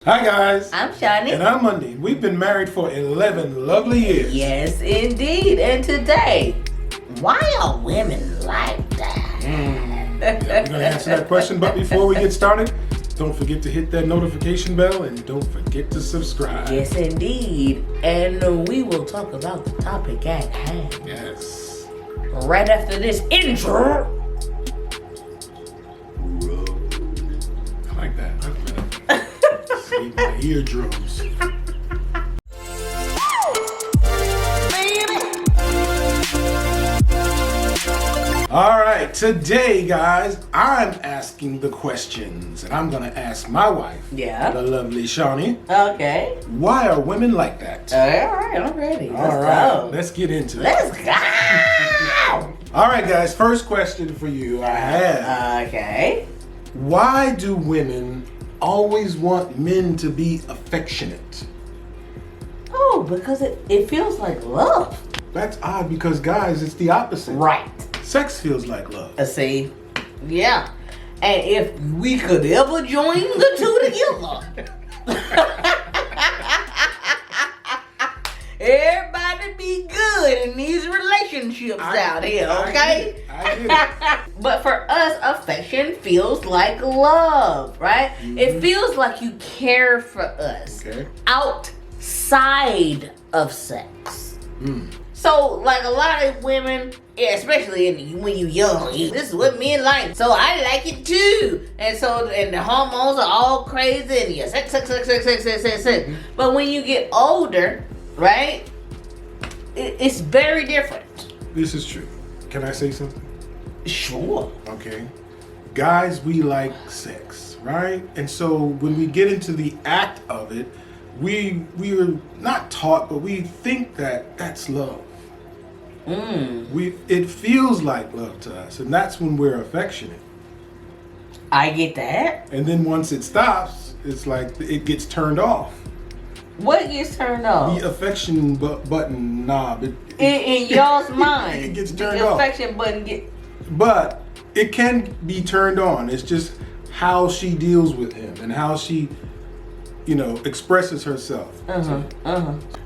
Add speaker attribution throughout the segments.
Speaker 1: Hi guys.
Speaker 2: I'm Shauni.
Speaker 1: And I'm Mondi. We've been married for 11 lovely years.
Speaker 2: Yes, indeed. And today, why are women like that?
Speaker 1: Yeah, we're going to answer that question. But before we get started, don't forget to hit that notification bell and don't forget to subscribe.
Speaker 2: Yes, indeed. And we will talk about the topic at hand.
Speaker 1: Yes.
Speaker 2: Right after this intro.
Speaker 1: I like that. Wait a minute. Save my eardrums. All right, today, guys, I'm asking the questions, and I'm gonna ask my wife,
Speaker 2: Yeah.
Speaker 1: the lovely Shauni,
Speaker 2: Okay.
Speaker 1: why are women like that?
Speaker 2: All right, I'm ready. Let's
Speaker 1: All right,
Speaker 2: go.
Speaker 1: let's get into it.
Speaker 2: Let's go.
Speaker 1: All right, guys, first question for you I have.
Speaker 2: Okay.
Speaker 1: Why do women always want men to be affectionate?
Speaker 2: Oh, because it feels like love.
Speaker 1: That's odd because, guys, it's the opposite.
Speaker 2: Right.
Speaker 1: Sex feels like love.
Speaker 2: See, yeah. And if we could ever join the two together, everybody be good in these relationships out here, okay?
Speaker 1: I get it.
Speaker 2: But for us, affection feels like love, right?
Speaker 1: Mm-hmm.
Speaker 2: It feels like you care for us
Speaker 1: Okay.
Speaker 2: outside of sex.
Speaker 1: Mm.
Speaker 2: So, like a lot of women, yeah, especially when you young, this is what men like. So I like it too. And the hormones are all crazy and you sex.
Speaker 1: Mm-hmm.
Speaker 2: But when you get older, right, it's very different.
Speaker 1: This is true. Can I say something?
Speaker 2: Sure.
Speaker 1: Okay. Guys, we like sex, right? And so when we get into the act of it, we are not taught, but we think that that's love. It feels like love to us, and that's when we're affectionate.
Speaker 2: I get that.
Speaker 1: And then once it stops, it's like it gets turned off.
Speaker 2: What gets turned off?
Speaker 1: The affection button knob.
Speaker 2: In y'all's mind.
Speaker 1: It gets turned
Speaker 2: the
Speaker 1: off.
Speaker 2: affection button
Speaker 1: But it can be turned on. It's just how she deals with him and how she, expresses herself.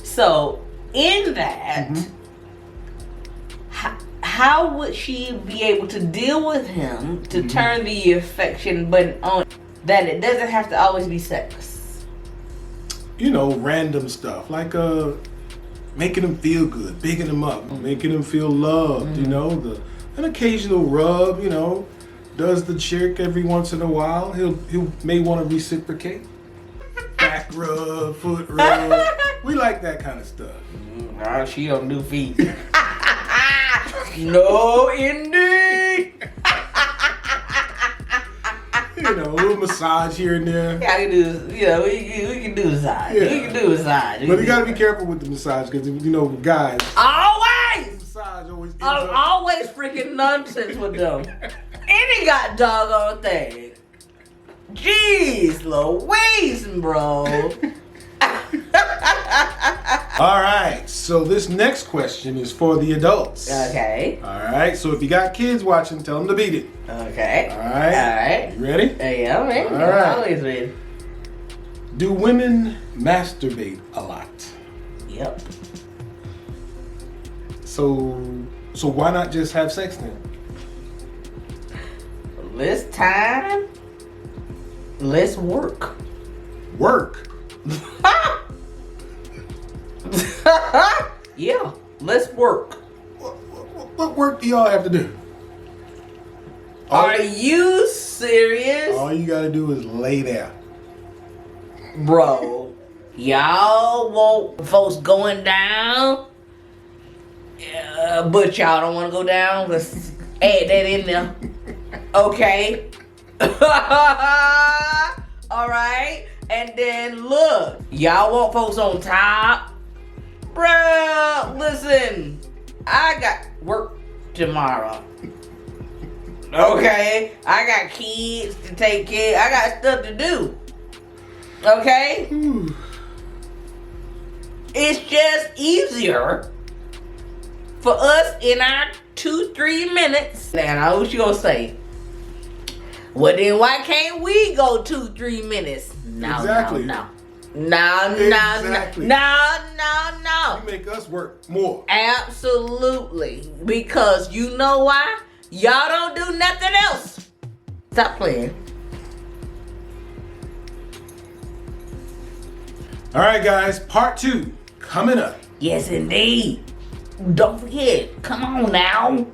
Speaker 2: So in that, how would she be able to deal with him to turn the affection button on that it doesn't have to always be sex?
Speaker 1: Random stuff like making him feel good, bigging him up, making him feel loved. An occasional rub. Does the chick every once in a while. He may want to reciprocate. Back rub, foot rub. We like that kind of stuff.
Speaker 2: Nah, she don't do feet. No, indeed.
Speaker 1: A little massage here and there.
Speaker 2: Yeah, we can do massage.
Speaker 1: Yeah.
Speaker 2: We can do massage.
Speaker 1: But you gotta be careful with the massage because guys.
Speaker 2: Always.
Speaker 1: Massage always ends
Speaker 2: I'm
Speaker 1: up.
Speaker 2: always freaking nonsense with them. Any got doggone thing. Jeez Louise, bro.
Speaker 1: All right, so this next question is for the adults.
Speaker 2: Okay.
Speaker 1: All right, so if you got kids watching, tell them to beat it.
Speaker 2: Okay.
Speaker 1: All right.
Speaker 2: All right.
Speaker 1: You ready?
Speaker 2: Yeah, I'm ready.
Speaker 1: All right.
Speaker 2: I'm always ready.
Speaker 1: Do women masturbate a lot?
Speaker 2: Yep.
Speaker 1: So why not just have sex then?
Speaker 2: Less time. Less work.
Speaker 1: Work.
Speaker 2: Yeah. Less work.
Speaker 1: What work do y'all have to do?
Speaker 2: Are you serious?
Speaker 1: All you gotta do is lay there.
Speaker 2: Bro, y'all want folks going down, but y'all don't want to go down. Let's add that in there. Okay. All right. And then look, y'all want folks on top. Bro, listen, I got work tomorrow. Okay. I got kids to take care. I got stuff to do. Okay? It's just easier for us in our 2-3 minutes. Now, what you gonna say? Well, then why can't we go 2-3 minutes? No,
Speaker 1: Exactly.
Speaker 2: no.
Speaker 1: Exactly.
Speaker 2: No.
Speaker 1: You make us work more.
Speaker 2: Absolutely. Because you know why? Y'all don't do nothing else. Stop playing.
Speaker 1: All right, guys. Part 2 coming up.
Speaker 2: Yes, indeed. Don't forget. Come on now.